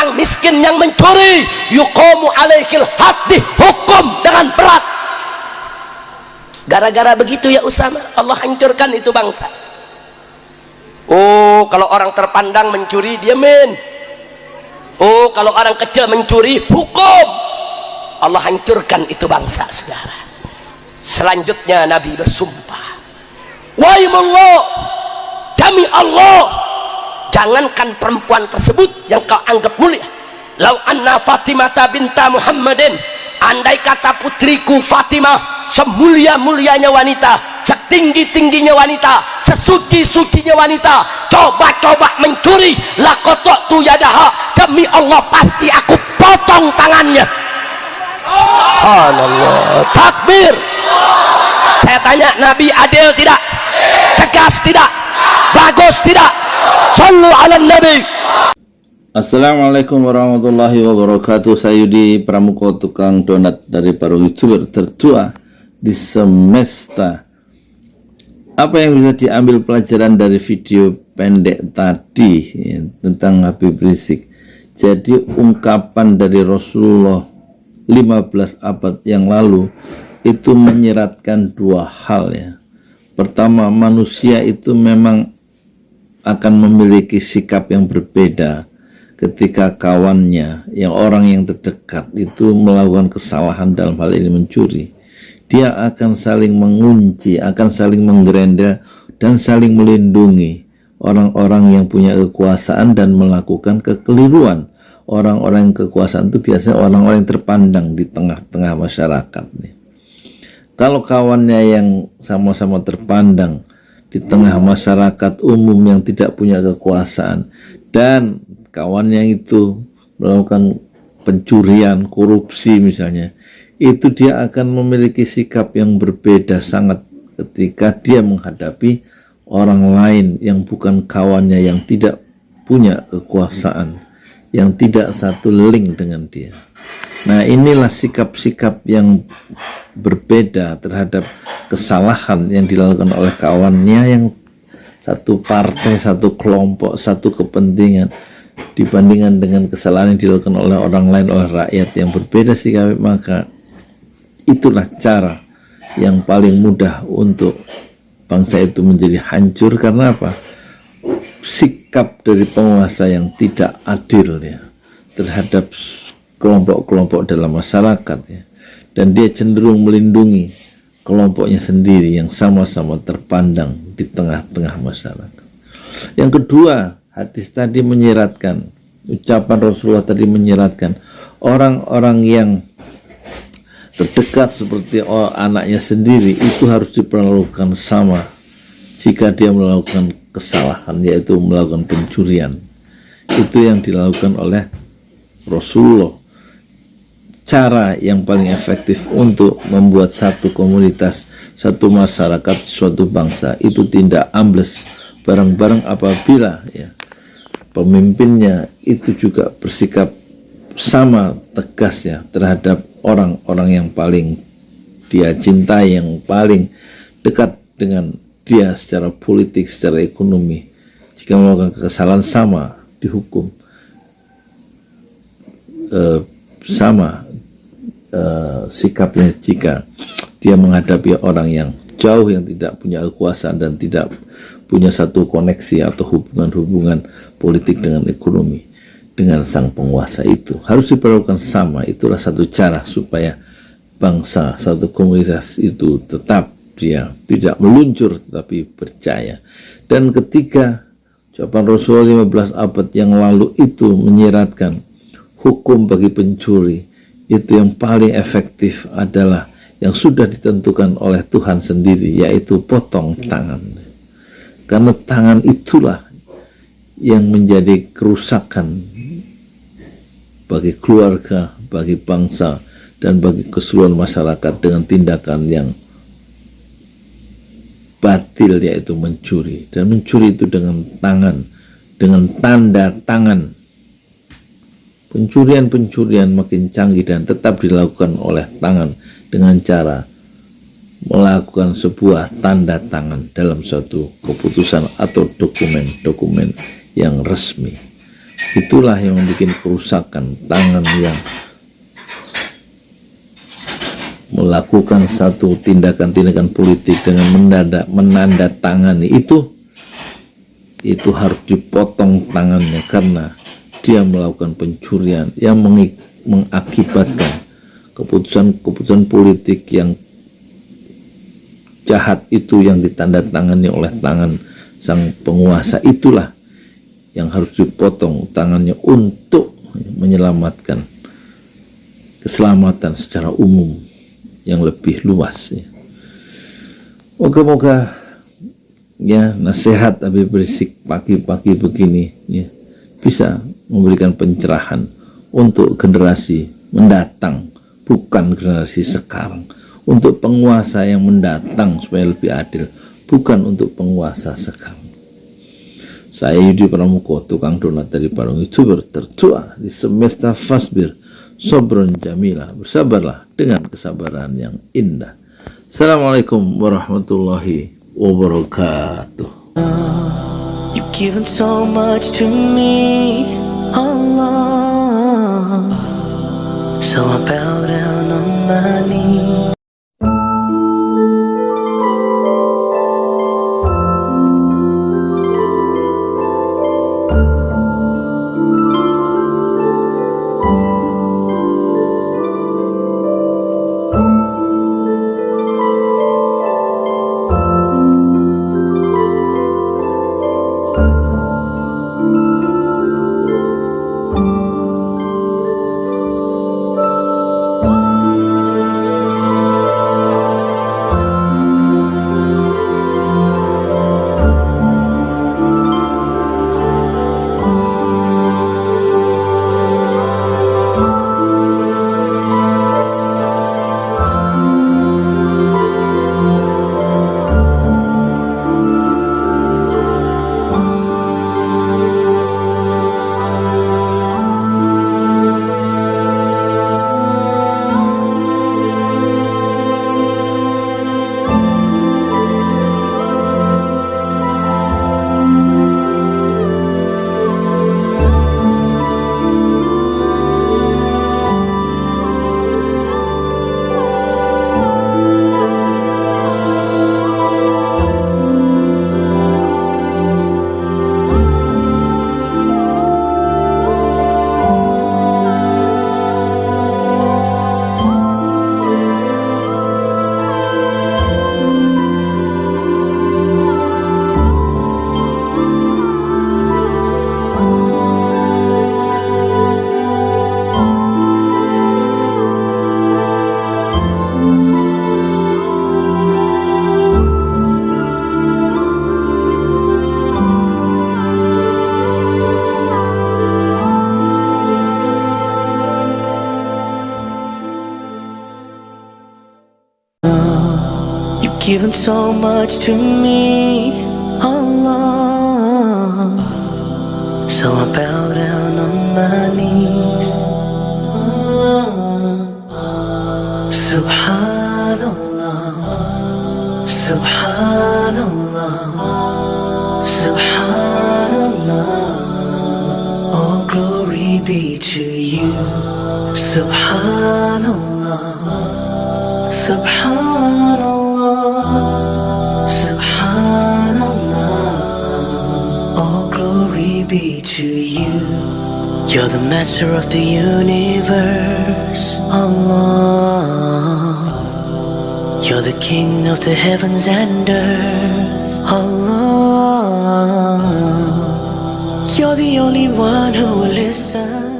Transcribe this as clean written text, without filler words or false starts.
orang miskin yang mencuri, yuqamu alaihil haddi, hukum dengan berat. Gara-gara begitu ya Usama, Allah hancurkan itu bangsa. Oh, kalau orang terpandang mencuri, diamin. Oh, kalau orang kecil mencuri, hukum. Allah hancurkan itu bangsa, saudara. Selanjutnya Nabi bersumpah, waimullah, demi Allah, jangankan perempuan tersebut yang kau anggap mulia, lau anna Fatimah binta Muhammadin, andai kata putriku Fatimah semulia-mulianya wanita, setinggi-tingginya wanita, sesuci-sucinya wanita, coba-coba mencuri, lakotok tu yadaha, demi Allah pasti aku potong tangannya. Subhanallah, takbir. Saya tanya, Nabi adil tidak? Tegas tidak? Bagus tidak? Sallu ala Nabi. Assalamualaikum warahmatullahi wabarakatuh. Saya Yudi Pramuko, tukang donat dari para youtuber tertua di semesta. Apa yang bisa diambil pelajaran dari video pendek tadi ya, tentang Habib Rizik? Jadi ungkapan dari Rasulullah 15 abad yang lalu itu menyiratkan dua hal ya. Pertama, manusia itu memang akan memiliki sikap yang berbeda ketika kawannya, yang orang yang terdekat itu melakukan kesalahan, dalam hal ini mencuri. Dia akan saling mengunci, akan saling menggerenda dan saling melindungi orang-orang yang punya kekuasaan dan melakukan kekeliruan. Orang-orang yang kekuasaan itu biasanya orang-orang yang terpandang di tengah-tengah masyarakat nih. Kalau kawannya yang sama-sama terpandang di tengah masyarakat umum yang tidak punya kekuasaan, dan kawannya itu melakukan pencurian, korupsi misalnya, itu dia akan memiliki sikap yang berbeda sangat ketika dia menghadapi orang lain yang bukan kawannya, yang tidak punya kekuasaan, yang tidak satu link dengan dia. Nah, inilah sikap-sikap yang berbeda terhadap kesalahan yang dilakukan oleh kawannya yang satu partai, satu kelompok, satu kepentingan, dibandingkan dengan kesalahan yang dilakukan oleh orang lain, oleh rakyat yang berbeda sikap. Maka itulah cara yang paling mudah untuk bangsa itu menjadi hancur. Karena apa? Sikap dari penguasa yang tidak adil ya terhadap kelompok-kelompok dalam masyarakat ya, dan dia cenderung melindungi kelompoknya sendiri yang sama-sama terpandang di tengah-tengah masyarakat. Yang kedua, hadis tadi menyiratkan, ucapan Rasulullah tadi menyiratkan, orang-orang yang terdekat seperti anaknya sendiri itu harus diperlakukan sama jika dia melakukan kesalahan, yaitu melakukan pencurian. Itu yang dilakukan oleh Rasulullah. Cara yang paling efektif untuk membuat satu komunitas, satu masyarakat, suatu bangsa itu tidak ambles bareng-bareng apabila ya pemimpinnya itu juga bersikap sama tegasnya terhadap orang-orang yang paling dia cintai, yang paling dekat dengan dia secara politik, secara ekonomi. Jika melakukan kesalahan, sama dihukum, sama sikapnya jika dia menghadapi orang yang jauh, yang tidak punya kekuasaan dan tidak punya satu koneksi atau hubungan-hubungan politik dengan ekonomi dengan sang penguasa. Itu harus diperlakukan sama. Itulah satu cara supaya bangsa, satu komunitas itu tetap dia tidak meluncur tetapi percaya. Dan ketiga, ucapan Rasulullah 15 abad yang lalu itu menyiratkan hukum bagi pencuri itu yang paling efektif adalah yang sudah ditentukan oleh Tuhan sendiri, yaitu potong tangan. Karena tangan itulah yang menjadi kerusakan bagi keluarga, bagi bangsa, dan bagi keseluruhan masyarakat dengan tindakan yang batil, yaitu mencuri. Dan mencuri itu dengan tangan, dengan tanda tangan. Pencurian-pencurian makin canggih dan tetap dilakukan oleh tangan dengan cara melakukan sebuah tanda tangan dalam suatu keputusan atau dokumen-dokumen yang resmi. Itulah yang membuat kerusakan. Tangan yang melakukan satu tindakan-tindakan politik dengan menandatangani itu harus dipotong tangannya, karena dia melakukan pencurian yang mengakibatkan keputusan politik yang jahat itu yang ditandatangani oleh tangan sang penguasa. Itulah yang harus dipotong tangannya untuk menyelamatkan keselamatan secara umum yang lebih luas. Moga-moga ya nasihat Habib Rizik pagi-pagi begini ya bisa memberikan pencerahan untuk generasi mendatang, bukan generasi sekarang, untuk penguasa yang mendatang supaya lebih adil, bukan untuk penguasa sekarang. Saya Yudi Pramuko, tukang donat dari Parung YouTuber tertua di semesta Fasbir Sobron Jamila, bersabarlah dengan kesabaran yang indah. Assalamualaikum warahmatullahi wabarakatuh. You've given so much to me, Allah, so I bow down on my knees. You've given so much to me, Allah, so I bow down on my knees. Subhanallah, Subhanallah, Subhanallah, all glory be to you. Subhanallah, Subhanallah, Subhanallah, all glory be to you. You're the master of the universe, Allah. You're the king of the heavens and earth, Allah. You're the only one who listens.